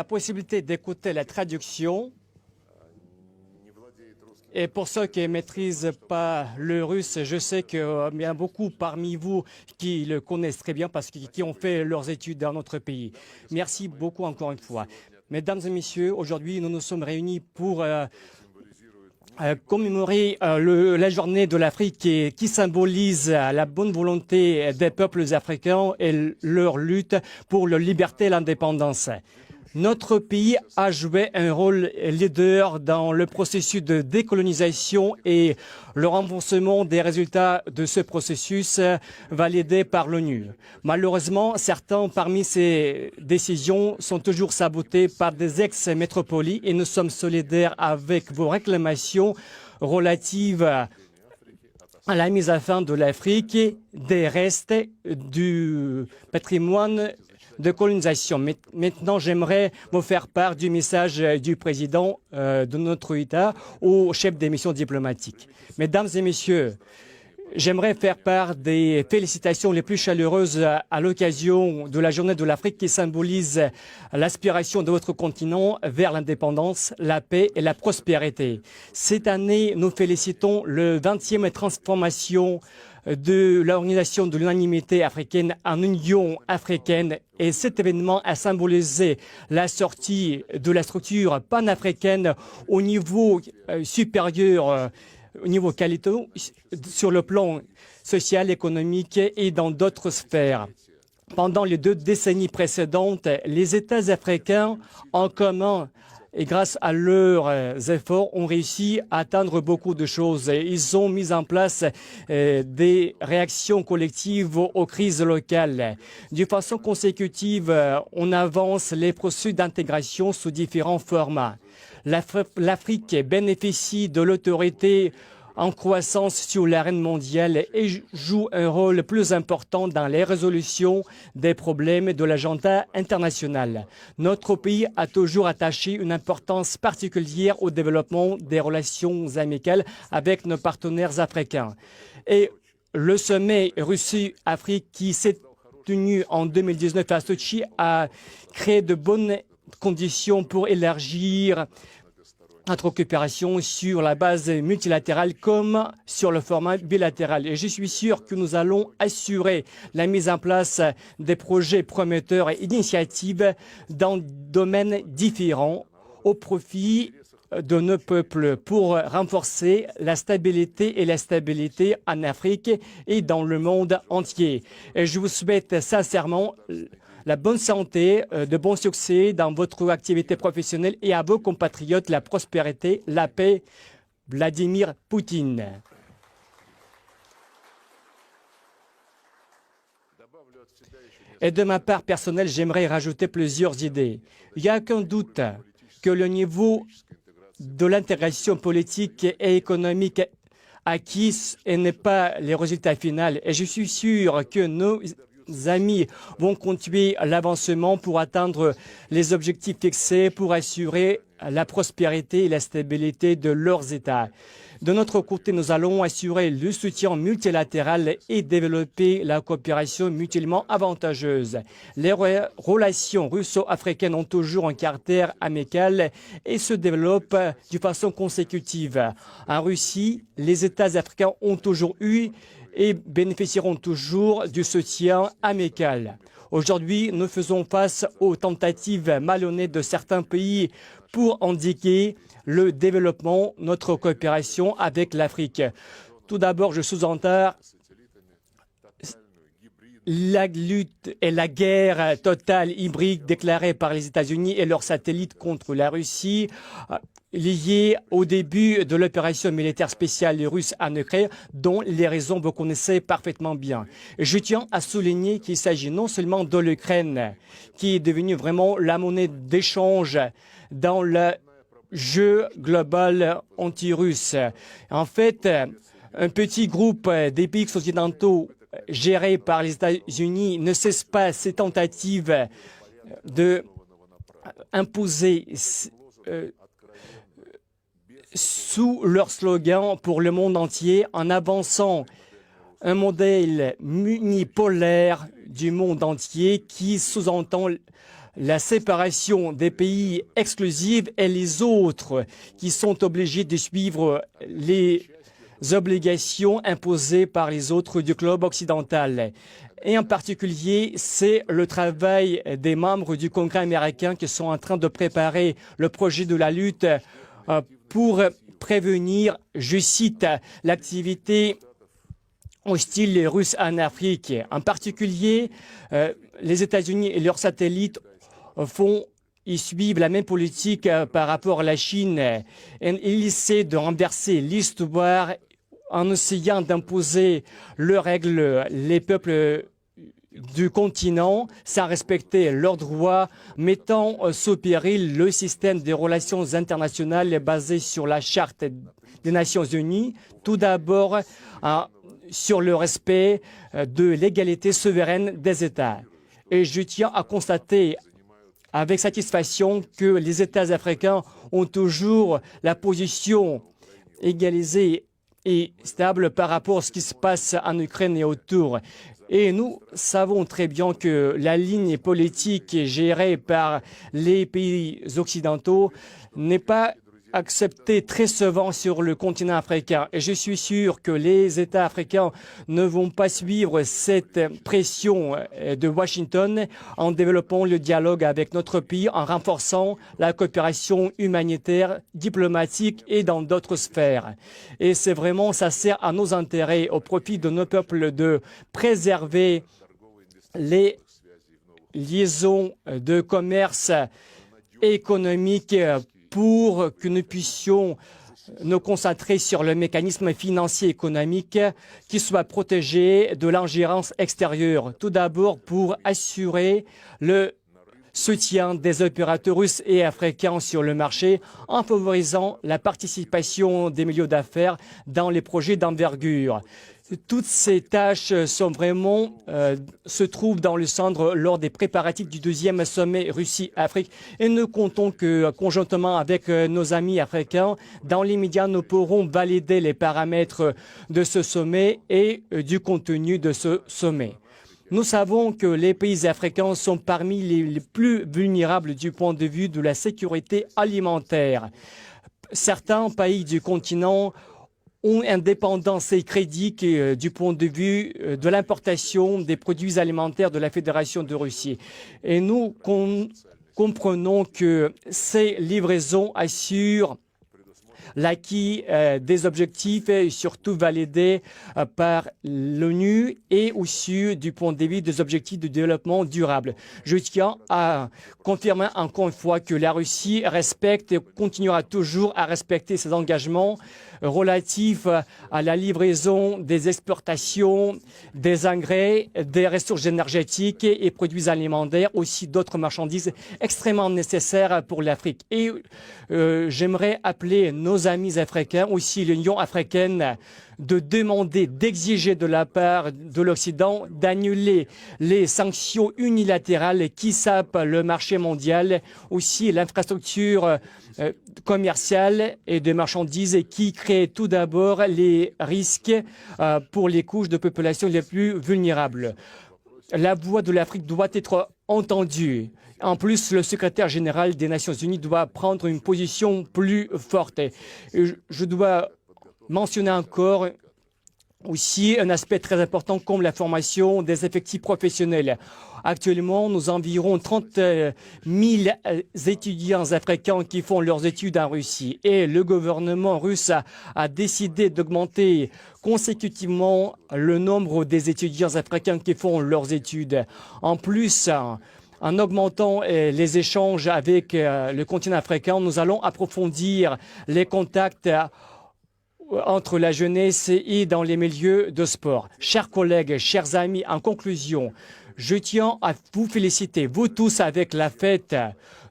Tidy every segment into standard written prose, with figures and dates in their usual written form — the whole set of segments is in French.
la possibilité d'écouter la traduction. Et pour ceux qui ne maîtrisent pas le russe, je sais qu'il y a beaucoup parmi vous qui le connaissent très bien parce qu'ils ont fait leurs études dans notre pays. Merci beaucoup encore une fois. Mesdames et messieurs, aujourd'hui, nous nous sommes réunis pour commémorer la journée de l'Afrique qui symbolise la bonne volonté des peuples africains et leur lutte pour la liberté et l'indépendance. Notre pays a joué un rôle leader dans le processus de décolonisation et le renforcement des résultats de ce processus validé par l'ONU. Malheureusement, certains parmi ces décisions sont toujours sabotées par des ex-métropolies et nous sommes solidaires avec vos réclamations relatives à la mise à fin de l'Afrique et des restes du patrimoine de colonisation. Maintenant, j'aimerais vous faire part du message du président de notre État au chef des missions diplomatiques. Mesdames et messieurs, j'aimerais faire part des félicitations les plus chaleureuses à l'occasion de la journée de l'Afrique qui symbolise l'aspiration de votre continent vers l'indépendance, la paix et la prospérité. Cette année, nous félicitons le 20e transformation de l'Organisation de l'unanimité africaine en Union africaine et cet événement a symbolisé la sortie de la structure panafricaine au niveau supérieur, au niveau qualité, sur le plan social, économique et dans d'autres sphères. Pendant les 2 décennies précédentes, les États africains en commun et grâce à leurs efforts, ont réussi à atteindre beaucoup de choses. Ils ont mis en place des réactions collectives aux crises locales. De façon consécutive, on avance les processus d'intégration sous différents formats. L'Afrique bénéficie de l'autorité en croissance sur l'arène mondiale et joue un rôle plus important dans les résolutions des problèmes de l'agenda international. Notre pays a toujours attaché une importance particulière au développement des relations amicales avec nos partenaires africains. Et le sommet Russie-Afrique qui s'est tenu en 2019 à Sochi a créé de bonnes conditions pour élargir notre coopération sur la base multilatérale comme sur le format bilatéral. Et je suis sûr que nous allons assurer la mise en place des projets prometteurs et initiatives dans des domaines différents au profit de nos peuples pour renforcer la stabilité en Afrique et dans le monde entier. Et je vous souhaite sincèrement la bonne santé, de bons succès dans votre activité professionnelle et à vos compatriotes la prospérité, la paix. Vladimir Poutine. Et de ma part personnelle, j'aimerais rajouter plusieurs idées. Il n'y a aucun doute que le niveau de l'intégration politique et économique acquis n'est pas les résultats finaux. Et je suis sûr que nos amis vont continuer l'avancement pour atteindre les objectifs fixés pour assurer la prospérité et la stabilité de leurs États. De notre côté, nous allons assurer le soutien multilatéral et développer la coopération mutuellement avantageuse. Les relations russo-africaines ont toujours un caractère amical et se développent de façon consécutive. En Russie, les États africains ont toujours eu et bénéficieront toujours du soutien amical. Aujourd'hui, nous faisons face aux tentatives malhonnêtes de certains pays pour indiquer le développement, notre coopération avec l'Afrique. Tout d'abord, je sous-entends la lutte et la guerre totale hybride déclarée par les États-Unis et leurs satellites contre la Russie, liée au début de l'opération militaire spéciale russe en Ukraine, dont les raisons vous connaissez parfaitement bien. Je tiens à souligner qu'il s'agit non seulement de l'Ukraine, qui est devenue vraiment la monnaie d'échange dans le jeu global anti-russe. En fait, un petit groupe des pays occidentaux gérés par les États-Unis ne cesse pas ses tentatives de imposer sous leur slogan pour le monde entier en avançant un modèle unipolaire du monde entier qui sous-entend la séparation des pays exclusifs et les autres qui sont obligés de suivre les obligations imposées par les autres du globe occidental. Et en particulier, c'est le travail des membres du Congrès américain qui sont en train de préparer le projet de la lutte pour prévenir, je cite, l'activité hostile russe en Afrique. En particulier, les États-Unis et leurs satellites ils suivent la même politique par rapport à la Chine. Et ils essaient de renverser l'histoire en essayant d'imposer leurs règles, les peuples du continent, sans respecter leurs droits, mettant sous péril le système des relations internationales basé sur la Charte des Nations Unies, tout d'abord sur le respect de l'égalité souveraine des États. Et je tiens à constater avec satisfaction que les États africains ont toujours la position égalisée et stable par rapport à ce qui se passe en Ukraine et autour. Et nous savons très bien que la ligne politique gérée par les pays occidentaux n'est pas acceptée très souvent sur le continent africain. Et je suis sûr que les États africains ne vont pas suivre cette pression de Washington en développant le dialogue avec notre pays, en renforçant la coopération humanitaire, diplomatique et dans d'autres sphères. Et c'est vraiment, ça sert à nos intérêts, au profit de nos peuples, de préserver les liaisons de commerce économique pour que nous puissions nous concentrer sur le mécanisme financier économique qui soit protégé de l'ingérence extérieure. Tout d'abord, pour assurer le soutien des opérateurs russes et africains sur le marché en favorisant la participation des milieux d'affaires dans les projets d'envergure. Toutes ces tâches se trouvent dans le centre lors des préparatifs du 2e sommet Russie-Afrique et nous comptons que conjointement avec nos amis africains, dans l'immédiat, nous pourrons valider les paramètres de ce sommet et du contenu de ce sommet. Nous savons que les pays africains sont parmi les plus vulnérables du point de vue de la sécurité alimentaire. Certains pays du continent ont une dépendance critique du point de vue de l'importation des produits alimentaires de la Fédération de Russie. Et nous comprenons que ces livraisons assurent l'acquis des objectifs et surtout validés par l'ONU et aussi du point de vue des objectifs de développement durable. Je tiens à confirmer encore une fois que la Russie respecte et continuera toujours à respecter ses engagements relatifs à la livraison des exportations, des engrais, des ressources énergétiques et produits alimentaires, aussi d'autres marchandises extrêmement nécessaires pour l'Afrique. Et j'aimerais appeler nos amis africains, aussi l'Union africaine, de demander, d'exiger de la part de l'Occident d'annuler les sanctions unilatérales qui sapent le marché mondial, aussi l'infrastructure commerciale et de marchandises qui créent tout d'abord les risques pour les couches de population les plus vulnérables. La voix de l'Afrique doit être entendue. En plus, le secrétaire général des Nations Unies doit prendre une position plus forte. Je dois mentionner encore aussi un aspect très important comme la formation des effectifs professionnels. Actuellement, nous avons environ 30 000 étudiants africains qui font leurs études en Russie et le gouvernement russe a décidé d'augmenter consécutivement le nombre des étudiants africains qui font leurs études. En plus, en augmentant les échanges avec le continent africain, nous allons approfondir les contacts entre la jeunesse et dans les milieux de sport. Chers collègues, chers amis, en conclusion, je tiens à vous féliciter, vous tous avec la fête,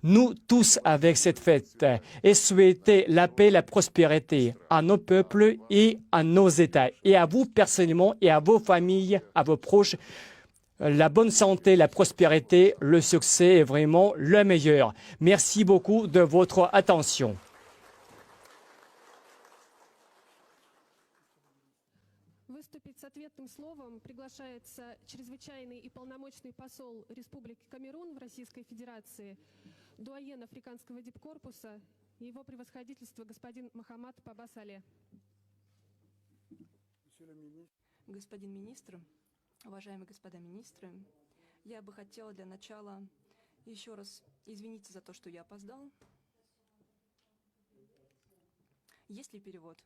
nous tous avec cette fête, et souhaiter la paix, la prospérité à nos peuples et à nos États, et à vous personnellement et à vos familles, à vos proches. La bonne santé, la prospérité, le succès est vraiment le meilleur. Merci beaucoup de votre attention. ответным словом приглашается чрезвычайный и полномочный посол Республики Камерун в Российской Федерации, дуаен Африканского дипкорпуса, его превосходительство господин Мохаммад Пабас Але. Господин министр, уважаемые господа министры, я бы хотела для начала еще раз извиниться за то, что я опоздал. Есть ли перевод?